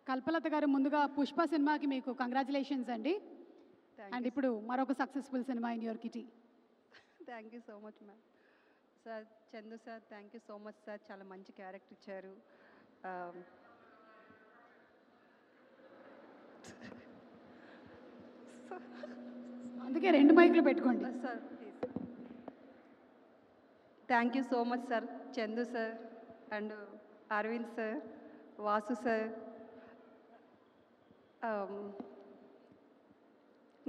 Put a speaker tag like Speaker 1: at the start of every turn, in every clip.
Speaker 1: కల్పలత గారు, ముందుగా పుష్ప సినిమాకి మీకు కంగ్రాచులేషన్స్ అండి. అండ్ ఇప్పుడు మరొక సక్సెస్ఫుల్ సినిమా in your kitty.
Speaker 2: Thank you so much ma'am. Sir Chandu sir, thank you so much sir, చాలా మంచి క్యారెక్టర్ ఇచ్చారు.
Speaker 1: అందుకే 2 మైకులు పెట్టుకోండి
Speaker 2: sir please. Thank you so much sir, Chandu sir and Aravind sir, Vasu sir,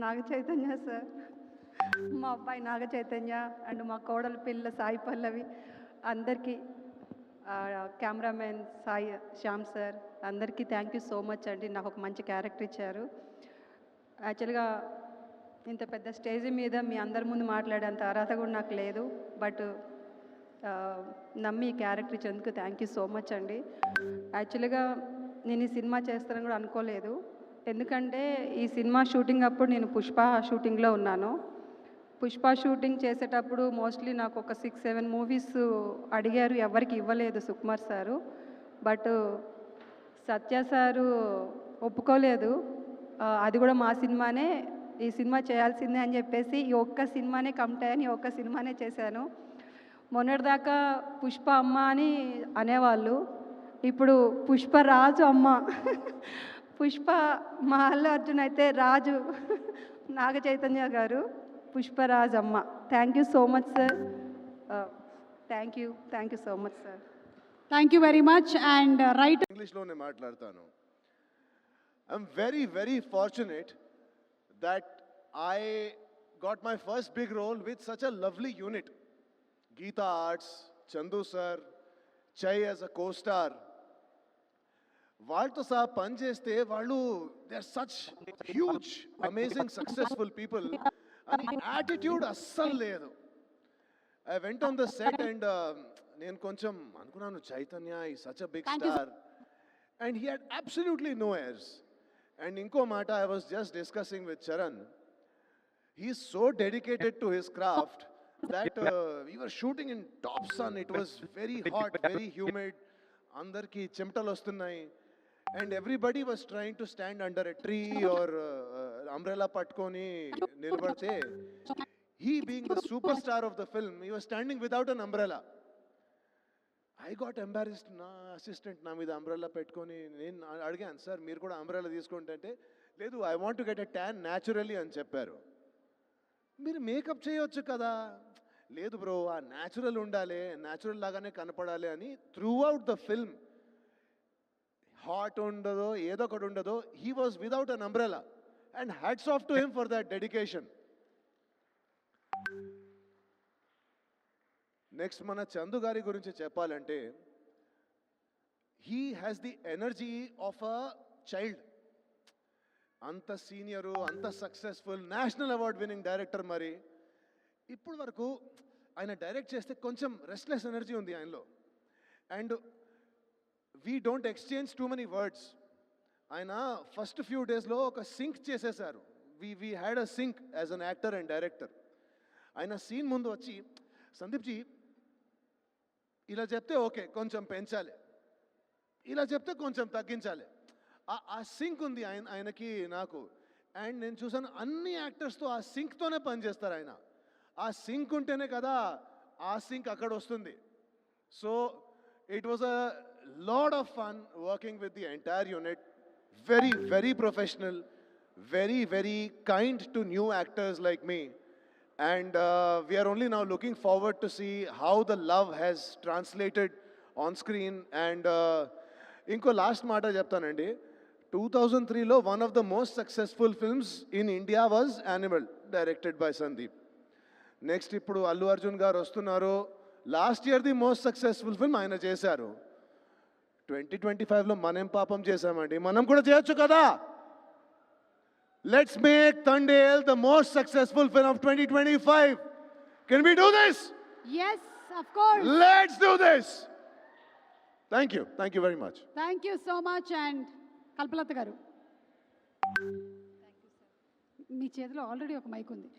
Speaker 2: Naga Chaitanya sir, మా అబ్బాయి నాగ చైతన్య అండ్ మా కోడల పిల్ల సాయి పల్లవి, అందరికీ కెమెరామెన్ సాయి శ్యామ్ సార్, అందరికీ థ్యాంక్ యూ సో మచ్ అండి. నాకు ఒక మంచి క్యారెక్టర్ ఇచ్చారు. యాక్చువల్గా ఇంత పెద్ద స్టేజ్ మీద మీ అందరి ముందు మాట్లాడేంత అర్హత కూడా నాకు లేదు. బట్ నమ్మి ఈ క్యారెక్టర్ ఇచ్చేందుకు థ్యాంక్ యూ సో మచ్ అండి. యాక్చువల్గా నేను ఈ సినిమా చేస్తానని కూడా అనుకోలేదు. ఎందుకంటే ఈ సినిమా షూటింగ్ అప్పుడు నేను పుష్ప షూటింగ్లో ఉన్నాను. పుష్ప షూటింగ్ చేసేటప్పుడు మోస్ట్లీ నాకు ఒక 6-7 మూవీస్ అడిగారు, ఎవరికి ఇవ్వలేదు Sukumar sir. But Satya sir ఒప్పుకోలేదు, అది కూడా మా సినిమానే, ఈ సినిమా చేయాల్సిందే అని చెప్పేసి ఈ ఒక్క సినిమానే కమిట్ ఈ ఒక్క సినిమానే చేశాను. మొన్నటిదాకా పుష్ప అమ్మ అని అనేవాళ్ళు, ఇప్పుడు పుష్పరాజు అమ్మ. పుష్ప మా అల్లు అర్జున్ అయితే రాజు నాగ చైతన్య గారు, పుష్పరాజ్ అమ్మ. Thank you so much sir. Thank you so much sir.
Speaker 1: Thank you very much. And right
Speaker 3: ఇంగ్లీష్లోనే మాట్లాడతాను. I'm very very fortunate that I got my first big role with such a lovely unit. Geeta Arts, Chandu sir, Chai as a co-star. వాళ్ళతో సహా పనిచేస్తే వాళ్ళు they are such huge amazing successful people అని attitude అస్సలు లేదు. I went on the set and నేను కొంచెం అనుకున్నాను, చైతన్య ఈ such a big star and he had absolutely no airs. And inko mata, I was just discussing with Charan. He is so dedicated to his craft that we were shooting in top sun. It was very hot, very humid. Andarki chimtalu vastunnai. And everybody was trying to stand under a tree or umbrella patkoni nilbadte. He being the superstar of the film, he was standing without an umbrella. I got embarrassed. నా assistant నా మీద umbrella పెట్టుకొని నేను అడిగాను, sir మీరు కూడా umbrella తీసుకుంటే, లేదు I want to get a tan naturally అని చెప్పారు. మీరు మేకప్ చేయవచ్చు కదా, లేదు బ్రో ఆ న్యాచురల్ ఉండాలి, న్యాచురల్ లాగానే కనపడాలి అని through out the film hot ఉండదో ఏదో ఒకటి ఉండదో he was without an umbrella and hats off to him for that dedication. Next మన చందు గారి గురించి చెప్పాలంటే, he has the energy of a child. అంత సీనియరు, అంత successful, national award winning director. మరి ఇప్పుడు వరకు ఆయన డైరెక్ట్ చేస్తే కొంచెం రెస్ట్లెస్ ఎనర్జీ ఉంది ఆయనలో. And we don't exchange too many words. ఆయన ఫస్ట్ ఫ్యూ డేస్లో ఒక సింక్ చేసేసారు. We had a sync as an actor and director. ఆయన సీన్ ముందు వచ్చి, సందీప్ జీ ఇలా చెప్తే ఓకే కొంచెం పెంచాలి, ఇలా చెప్తే కొంచెం తగ్గించాలి, ఆ సింక్ ఉంది ఆయనకి నాకు. అండ్ నేను చూసాను అన్ని యాక్టర్స్తో ఆ సింక్తోనే పనిచేస్తారు ఆయన. ఆ సింక్ ఉంటేనే కదా ఆ సింక్ అక్కడ వస్తుంది. So it was a lot of fun working with the entire unit. Very very professional, very very kind to new actors like me. And we are only now looking forward to see how the love has translated on screen. And inko last mata cheptanandi, 2003 lo one of the most successful films in India was Animal, directed by Sandeep. Next ippudu Allu Arjun garu vastunnaru. Last year the most successful film ayana chesaru. 2025 lo manem paapam chesamandi, manam kuda cheyochu kada. Let's make Thandel the most successful film of 2025. Can we do this?
Speaker 1: Yes, of course.
Speaker 3: Let's do this. Thank you. Thank you very much.
Speaker 1: Thank you so much. And Kalpalatha గారు, మీ చేతిలో already ఒక mic ఉంది.